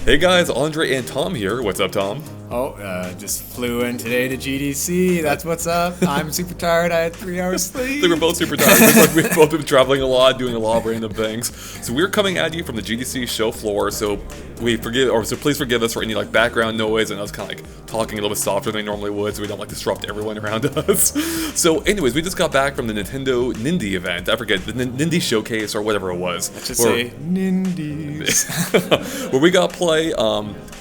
Hey guys, Andre and Tom here. What's up, Tom? Just flew in today to GDC. That's what's up. I'm super tired. I had 3 hours sleep. I think we're both super tired. Looks like we've both been traveling a lot, doing a lot of random things. So we're coming at you from the GDC show floor. So please forgive us for any background noise and us kind of talking a little bit softer than we normally would, so we don't disrupt everyone around us. So, anyways, we just got back from the Nintendo Nindy event. I forget the Nindy Showcase or whatever it was. Let's just say Nindies. Where we got to play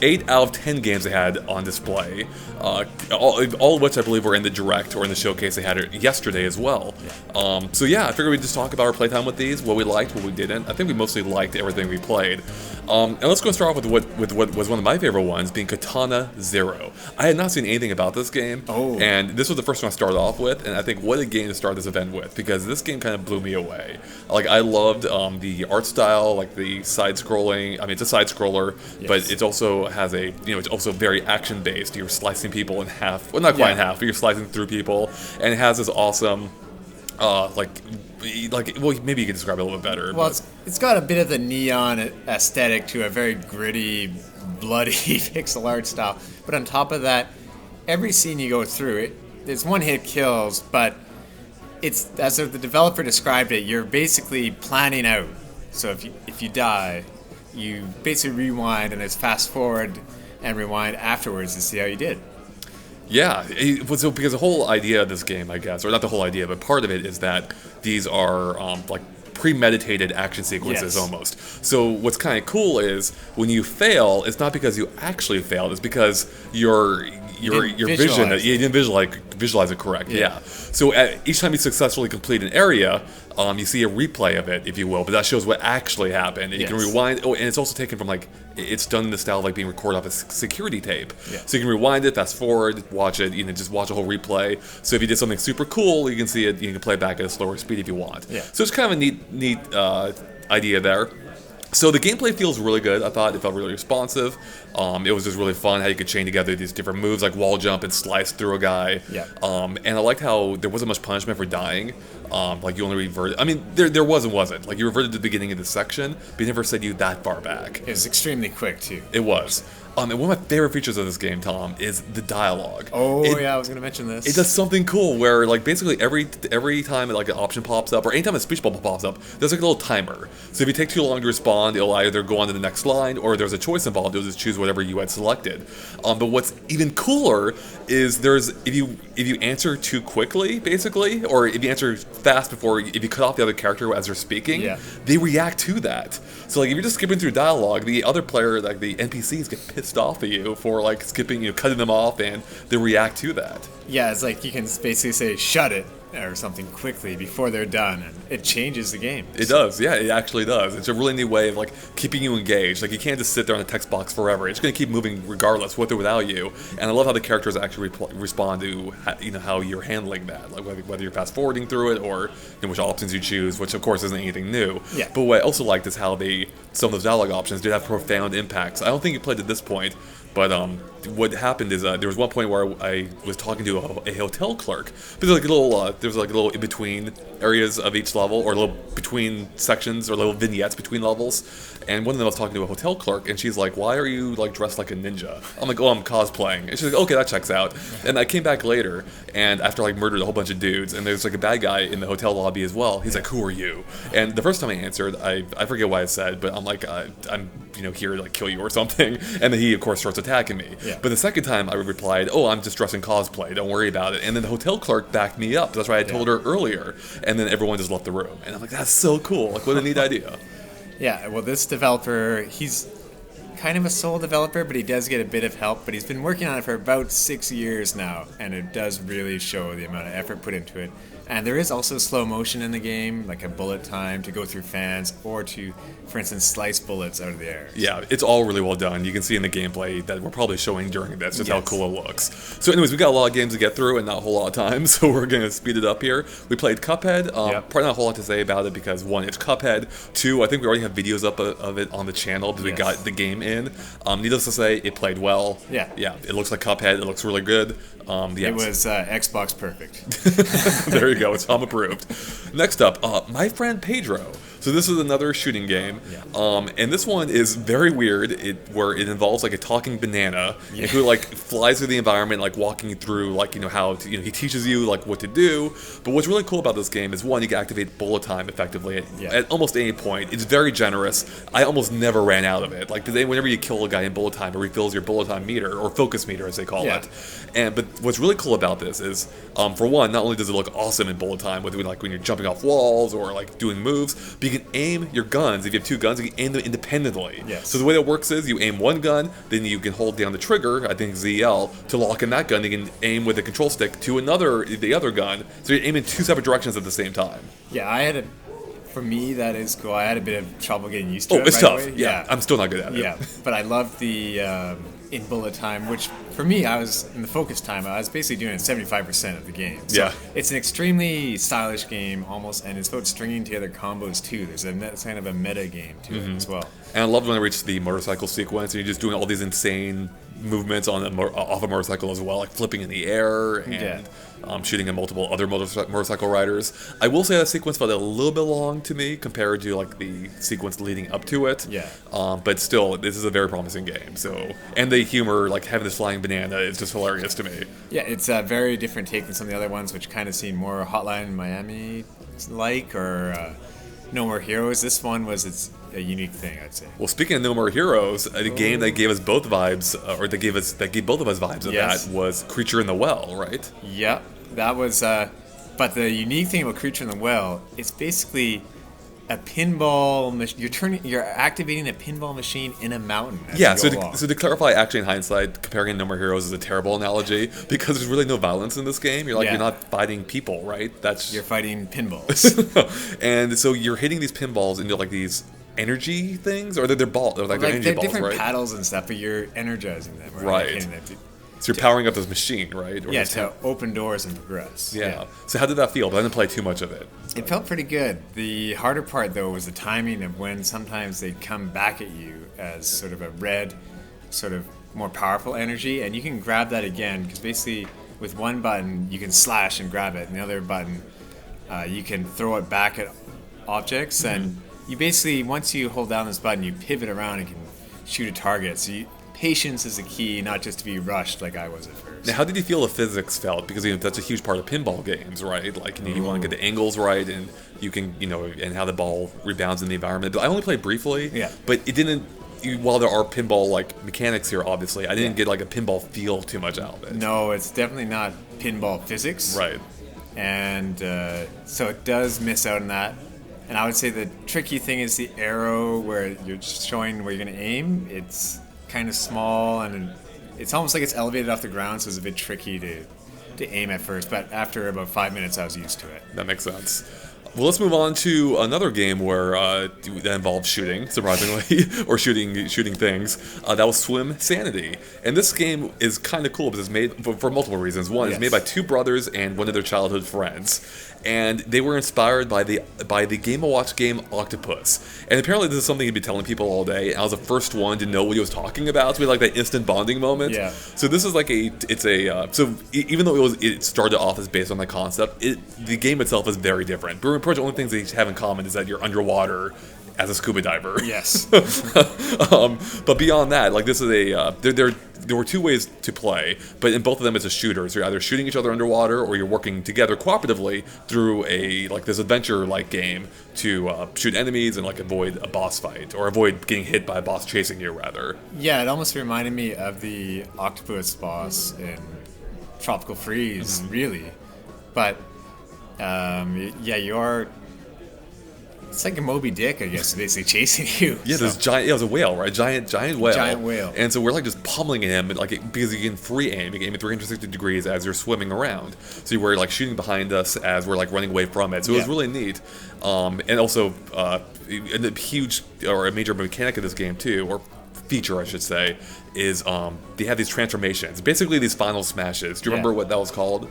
8 out of 10 games they had on display, all of which I believe were in the direct or in the showcase they had it yesterday as well. I figured we'd just talk about our playtime with these, what we liked, what we didn't. I think we mostly liked everything we played. And let's go start off with what was one of my favorite ones, being Katana Zero. I had not seen anything about this game, and this was the first one I started off with, and I think what a game to start this event with, because this game kind of blew me away. I loved the art style, the side-scrolling. I mean, it's a side-scroller, yes, but it also has it's also very action-based. You're slicing people in half. Well, not quite in half, but you're slicing through people, and it has this awesome, maybe you can describe it a little bit better. Well, it's got a bit of the neon aesthetic to a very gritty, bloody pixel art style. But on top of that, every scene you go through, it's one-hit kills, but it's, as the developer described it, you're basically planning out. So if you die, you basically rewind and it's fast forward and rewind afterwards to see how you did. Yeah, because the whole idea of this game, I guess, or not the whole idea, but part of it is that these are premeditated action sequences, yes, almost. So what's kind of cool is when you fail, it's not because you actually failed, it's because your vision, you didn't visualize it correct. Yeah. So each time you successfully complete an area, you see a replay of it, if you will, but that shows what actually happened. And you can rewind. Oh, and it's also taken from it's done in the style of being recorded off a security tape. Yeah. So you can rewind it, fast forward, watch it, just watch a whole replay. So if you did something super cool, you can see it. You can play it back at a slower speed if you want. Yeah. So it's kind of a neat idea there. So the gameplay feels really good. I thought it felt really responsive. It was just really fun how you could chain together these different moves like wall jump and slice through a guy. Yeah. And I liked how there wasn't much punishment for dying. You only reverted. I mean, there was and wasn't. You reverted to the beginning of the section, but it never said you that far back. It was extremely quick too. It was. And one of my favorite features of this game, Tom, is the dialogue. I was going to mention this. It does something cool where, basically every time an option pops up, or anytime a speech bubble pops up, there's a little timer. So if you take too long to respond, it'll either go on to the next line, or if there's a choice involved, it'll just choose whatever you had selected. But what's even cooler is if you answer too quickly, basically, or if you answer fast if you cut off the other character as they're speaking, they react to that. So if you're just skipping through dialogue, the other player, the NPCs, get pissed off at you for skipping, cutting them off, and they react to that. Yeah, it's you can basically say "shut it" or something quickly before they're done, and it changes the game. It does, yeah, it actually does. It's a really neat way of keeping you engaged. You can't just sit there in the text box forever. It's going to keep moving regardless, with or without you. And I love how the characters actually respond to how you're handling that, whether you're fast forwarding through it or which options you choose, which of course isn't anything new. Yeah. But what I also liked is how some of those dialogue options did have profound impacts. I don't think you played at this point, but what happened is there was one point where I was talking to a hotel clerk. But there's a little in between areas of each level, or a little between sections, or little vignettes between levels. And one of them I was talking to a hotel clerk, and she's like, "Why are you dressed like a ninja?" I'm like, "Oh, I'm cosplaying." And she's like, "Okay, that checks out." And I came back later, and after murdered a whole bunch of dudes, and there's a bad guy in the hotel lobby as well. He's like, "Who are you?" And the first time I answered, I forget what I said, but I'm like, "I'm here to kill you or something." And then he of course starts attacking me. Yeah. But the second time I replied, "Oh, I'm just dressed in cosplay, don't worry about it." And then the hotel clerk backed me up. That's what I had told her earlier. And then everyone just left the room. And I'm like, that's so cool. What a neat idea. Yeah, well, this developer, he's kind of a sole developer, but he does get a bit of help. But he's been working on it for about 6 years now, and it does really show the amount of effort put into it. And there is also slow motion in the game, like a bullet time to go through fans, or to, for instance, slice bullets out of the air. Yeah, it's all really well done. You can see in the gameplay that we're probably showing during this just how cool it looks. So anyways, we got a lot of games to get through and not a whole lot of time, so we're going to speed it up here. We played Cuphead. Probably not a whole lot to say about it because, one, it's Cuphead. Two, I think we already have videos up of it on the channel because we got the game in. Needless to say, it played well. Yeah, it looks like Cuphead. It looks really good. It was Xbox perfect. There you go. It's Tom approved. Next up, my friend Pedro. So this is another shooting game, Yeah. and this one is very weird. Where it involves like a talking banana who like flies through the environment, like walking through like how to, he teaches you like what to do. But what's really cool about this game is one, you can activate bullet time effectively at almost any point. It's very generous. I almost never ran out of it. Like whenever you kill a guy in bullet time, it refills your bullet time meter or focus meter as they call it. But what's really cool about this is, for one, not only does it look awesome in bullet time, with like when you're jumping off walls or like doing moves, but you can aim your guns. If you have two guns, you can aim them independently. Yes. So the way that works is you aim one gun, then you can hold down the trigger, I think ZL, to lock in that gun. You can aim with the control stick to the other gun. So you're aiming two separate directions at the same time. Yeah, for me, that is cool. I had a bit of trouble getting used to it. Oh, it's right tough. away. Yeah, I'm still not good at it. Yeah, but I love the in bullet time, which for me, I was in the focus time. I was basically doing it 75% of the game. So it's an extremely stylish game, almost, and it's about stringing together combos too. There's kind of a meta game to it as well. And I loved when I reached the motorcycle sequence, and you're just doing all these insane movements off a motorcycle as well, like flipping in the air and shooting at multiple other motorcycle riders. I will say that sequence felt a little bit long to me compared to like the sequence leading up to it. Yeah. But still, this is a very promising game. So, and the humor, like having this flying banana, is just hilarious to me. Yeah, it's a very different take than some of the other ones, which kind of seem more Hotline Miami like or No More Heroes. This one was a unique thing, I'd say. Well, speaking of No More Heroes, a game that gave us both vibes, or that gave both of us vibes of that, was Creature in the Well, right? Yep, that was. But the unique thing about Creature in the Well, it's basically a pinball. You're activating a pinball machine in a mountain. Yeah. So to clarify, actually, in hindsight, comparing No More Heroes is a terrible analogy because there's really no violence in this game. You're not fighting people, right? You're fighting pinballs. And so you're hitting these pinballs into like these energy things, or they're balls, they're energy they're balls, different right? paddles and stuff, but you're energizing them, right? So you're powering up this machine, right? Or to open doors and progress. Yeah. So how did that feel? But I didn't play too much of it. It felt pretty good. The harder part, though, was the timing of when sometimes they'd come back at you as sort of a red, sort of more powerful energy, and you can grab that again, because basically with one button you can slash and grab it, and the other button you can throw it back at objects, and you basically, once you hold down this button, you pivot around and can shoot a target. So patience is the key, not just to be rushed like I was at first. Now, how did you feel the physics felt? Because that's a huge part of pinball games, right? Like you want to get the angles right, and you can, and how the ball rebounds in the environment. But I only played briefly. Yeah. But it didn't. While there are pinball like mechanics here, obviously, I didn't get like a pinball feel too much out of it. No, it's definitely not pinball physics. Right. And so it does miss out on that. And I would say the tricky thing is the arrow where you're showing where you're going to aim. It's kind of small, and it's almost like it's elevated off the ground, so it's a bit tricky to aim at first. But after about 5 minutes, I was used to it. That makes sense. Well, let's move on to another game where that involves shooting, surprisingly, or shooting things. That was Swimsanity, and this game is kind of cool because it's made for multiple reasons. One, it's made by two brothers and one of their childhood friends, and they were inspired by the Game & Watch game Octopus. And apparently, this is something he'd be telling people all day. And I was the first one to know what he was talking about. So we had like that instant bonding moment. Yeah. So this is like even though it started off as based on that concept, the game itself is very different. Pretty much the only things they have in common is that you're underwater as a scuba diver. Yes. But beyond that, like this is there were two ways to play, but in both of them it's a shooter. So you're either shooting each other underwater or you're working together cooperatively through this adventure-like game to shoot enemies and like avoid a boss fight or avoid getting hit by a boss chasing you, rather. Yeah, it almost reminded me of the octopus boss in Tropical Freeze, really. But you're. It's like a Moby Dick, I guess, basically chasing you. Yeah, this giant. Yeah, it was a whale, right? Giant whale. Giant whale. And so we're like just pummeling him, because you can free aim. You can aim at 360 degrees as you're swimming around. So you were like shooting behind us as we're like running away from it. So it was really neat. And also, a huge or a major mechanic of this game too, or feature, I should say, is they have these transformations, basically these final smashes. Do you remember what that was called?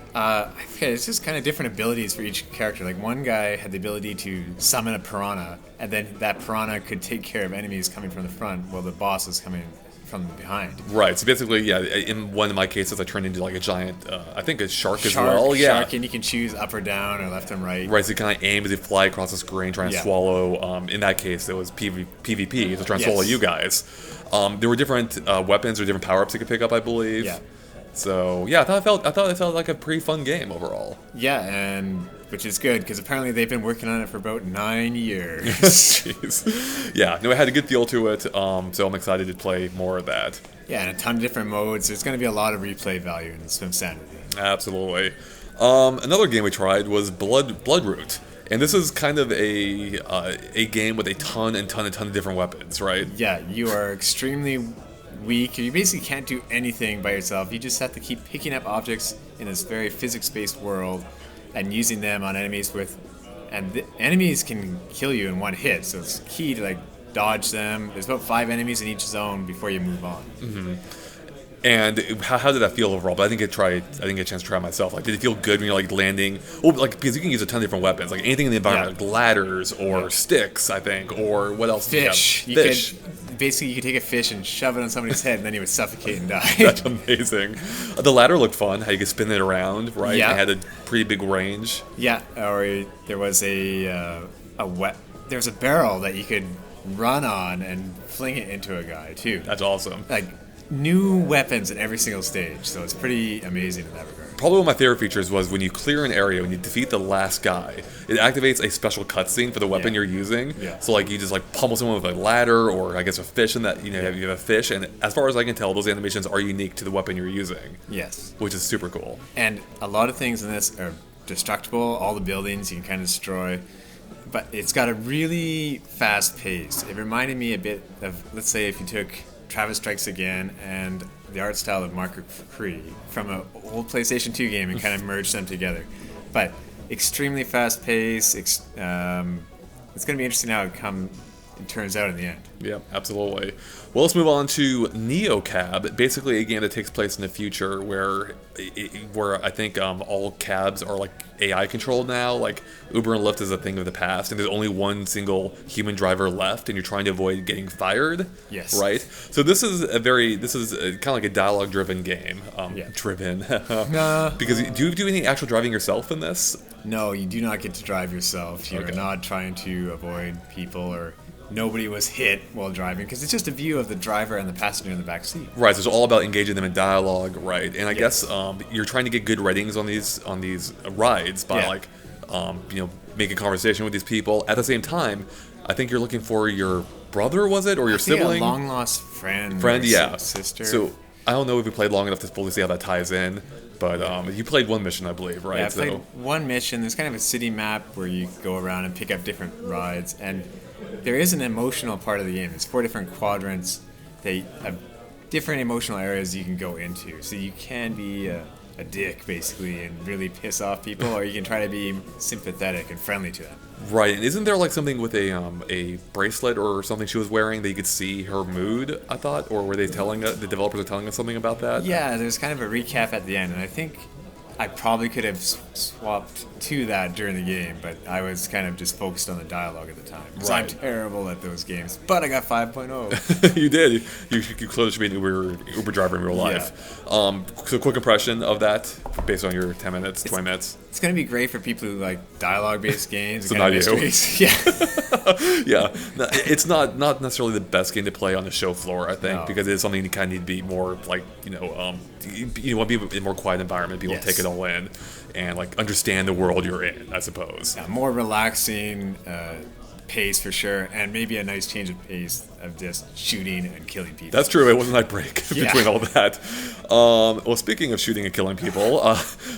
It's just kind of different abilities for each character. Like one guy had the ability to summon a piranha, and then that piranha could take care of enemies coming from the front while the boss was coming from behind. Right. So basically, yeah. In one of my cases, I turned into like a giant, I think a shark as well. Yeah. Shark, and you can choose up or down or left and right. Right. So you kind of aim as you fly across the screen, trying to swallow. In that case, it was PvP, so trying to swallow you guys. There were different weapons or different power ups you could pick up, I believe. Yeah. So yeah, I thought it felt like a pretty fun game overall. Yeah, and which is good because apparently they've been working on it for about 9 years. Jeez. Yeah, no, it had a good feel to it. So I'm excited to play more of that. Yeah, and a ton of different modes. There's going to be a lot of replay value in Swimsanity. Absolutely. Another game we tried was Bloodroot. And this is kind of a game with a ton of different weapons, right? Yeah, you are extremely weak. You basically can't do anything by yourself. You just have to keep picking up objects in this very physics-based world and using them on enemies and the enemies can kill you in one hit. So it's key to like dodge them. There's about 5 enemies in each zone before you move on. Mm-hmm. And how did that feel overall? But I didn't get a chance to try it myself. Like, did it feel good when you're like landing? Oh, like because you can use a ton of different weapons, like anything in the environment, like ladders or sticks, I think, or what else? Fish. Fish. Basically, you could take a fish and shove it on somebody's head, and then he would suffocate and die. That's amazing. The ladder looked fun. How you could spin it around, right? Yeah. It had a pretty big range. Yeah. Or there was there was a barrel that you could run on and fling it into a guy too. That's awesome. Like new weapons in every single stage, so it's pretty amazing in that regard. Probably one of my favorite features was when you clear an area, when you defeat the last guy, it activates a special cutscene for the weapon you're using. Yeah. So like you just like pummel someone with a ladder or I guess a fish in that, you have a fish, and as far as I can tell, those animations are unique to the weapon you're using. Yes. Which is super cool. And a lot of things in this are destructible, all the buildings you can kind of destroy. But it's got a really fast pace. It reminded me a bit of, let's say, if you took Travis Strikes Again and the art style of Mark Cree from an old PlayStation 2 game and kind of merged them together. But extremely fast pace. It's going to be interesting how it turns out in the end. Yeah, absolutely. Well, let's move on to NeoCab, basically a game that takes place in the future where I think all cabs are like AI controlled now. Like Uber and Lyft is a thing of the past, and there's only one single human driver left, and you're trying to avoid getting fired. Yes. Right. So this is kind of like a dialogue-driven game. Driven. Because do you do any actual driving yourself in this? No, you do not get to drive yourself. You are not trying to avoid people or. Nobody was hit while driving because it's just a view of the driver and the passenger in the back seat. Right, so it's all about engaging them in dialogue, right? And I guess you're trying to get good ratings on these rides by making conversation with these people. At the same time, I think you're looking for your brother, was it, or your sibling? A long lost friend, sister. So I don't know if we played long enough to fully see how that ties in. But you played one mission, I believe, right? Yeah, I played one mission. There's kind of a city map where you go around and pick up different rides, and there is an emotional part of the game. It's 4 different quadrants. They have different emotional areas you can go into. So you can be a dick, basically, and really piss off people, or you can try to be sympathetic and friendly to them. Right, and isn't there like something with a bracelet or something she was wearing that you could see her mood, I thought? Or were they telling us, the developers are telling us something about that? Yeah, there's kind of a recap at the end, and I think I probably could have swapped to that during the game, but I was kind of just focused on the dialogue at the time. So I'm terrible at those games, but I got 5.0. You did. You clearly should be an Uber driver in real life. So quick impression of that, based on your 10 minutes, 20 minutes. It's going to be great for people who like dialogue-based games. So not you. Yeah. Yeah. It's not necessarily the best game to play on the show floor, I think, because it is something you kind of need to be more like, you want to be in a more quiet environment, be able to take it all in and like understand the world you're in, I suppose. Yeah, more relaxing pace for sure, and maybe a nice change of pace of just shooting and killing people. That's true. It wasn't like break between all that. Well, speaking of shooting and killing people,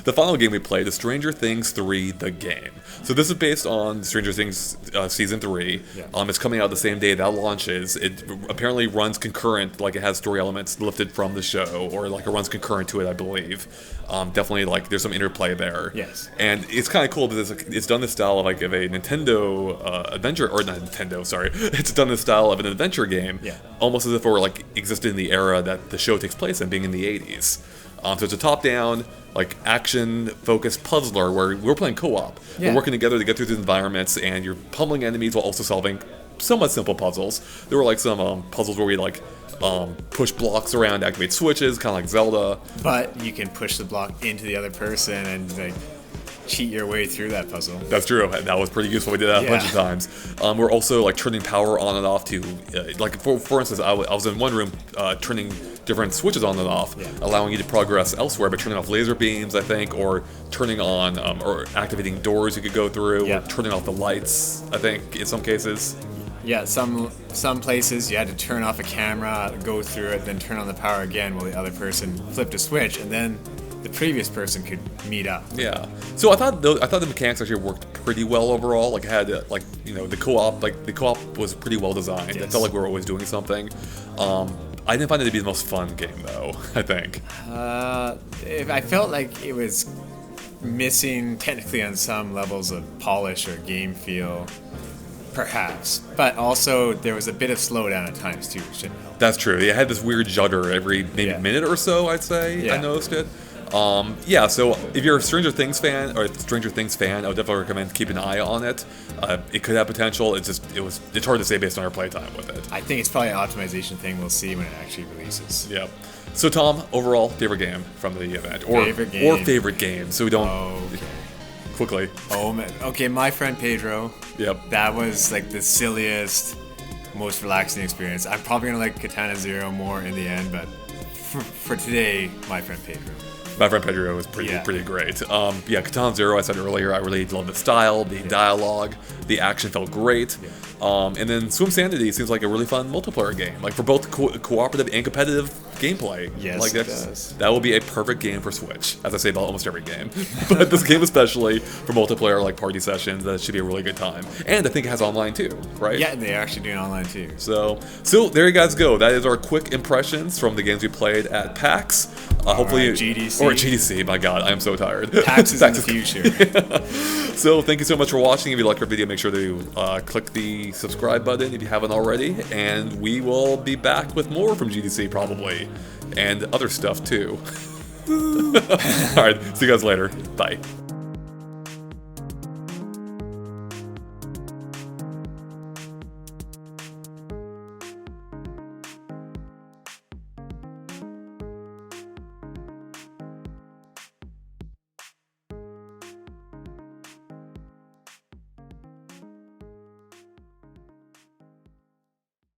the final game we played is Stranger Things 3: The Game. So this is based on Stranger Things Season 3. Yeah. It's coming out the same day that launches. It apparently runs concurrent, like it has story elements lifted from the show, or like it runs concurrent to it, I believe. Definitely, like there's some interplay there. Yes. And it's kind of cool because it's done the style of like of a Nintendo adventure, or not Nintendo, sorry. It's done the style of an adventure game, almost as if it were like existed in the era that the show takes place in, being in the 80s. So it's a top-down, like action-focused puzzler where we're playing co-op. We're working together to get through the environments, and you're pummeling enemies while also solving somewhat simple puzzles. There were like some puzzles where we like push blocks around to activate switches, kind of like Zelda. But you can push the block into the other person and like cheat your way through that puzzle. That's true. That was pretty useful. We did that a bunch of times. We're also like turning power on and off to, like for instance, I was in one room turning different switches on and off, allowing you to progress elsewhere by turning off laser beams, I think, or turning on or activating doors you could go through, or turning off the lights, I think, in some cases. Yeah, some places you had to turn off a camera, go through it, then turn on the power again while the other person flipped a switch, and then the previous person could meet up. Yeah. So I thought the mechanics actually worked pretty well overall. Like, it had the co-op was pretty well designed. It felt like we were always doing something. I didn't find it to be the most fun game though, I think. I felt like it was missing technically on some levels of polish or game feel. Perhaps, but also there was a bit of slowdown at times too, which didn't help. That's true. It had this weird judder every maybe minute or so, I'd say. I noticed it. So if you're a Stranger Things fan, I would definitely recommend keeping an eye on it. It could have potential. It's hard to say based on our playtime with it. I think it's probably an optimization thing. We'll see when it actually releases. Yep. So Tom, overall favorite game from the event, or favorite game, so we don't quickly. Oh man. Okay, my friend Pedro. Yep. That was like the silliest, most relaxing experience. I'm probably gonna like Katana Zero more in the end, but for today, my friend Pedro. My friend Pedro was pretty great. Katana Zero, I said earlier, I really love the style, the dialogue, the action felt great. And then Swimsanity seems like a really fun multiplayer game, like for both cooperative and competitive gameplay. Yes, like it does. That will be a perfect game for Switch, as I say about almost every game. But this game especially, for multiplayer, like party sessions, that should be a really good time. And I think it has online too, right? Yeah, they're actually doing online too. So there you guys go. That is our quick impressions from the games we played at PAX. Hopefully, GDC. Or GDC, my god, I am so tired. PAX is in the future. So thank you so much for watching. If you liked our video, make sure to click the subscribe button if you haven't already. And we will be back with more from GDC probably. And other stuff too. Alright, see you guys later. Bye.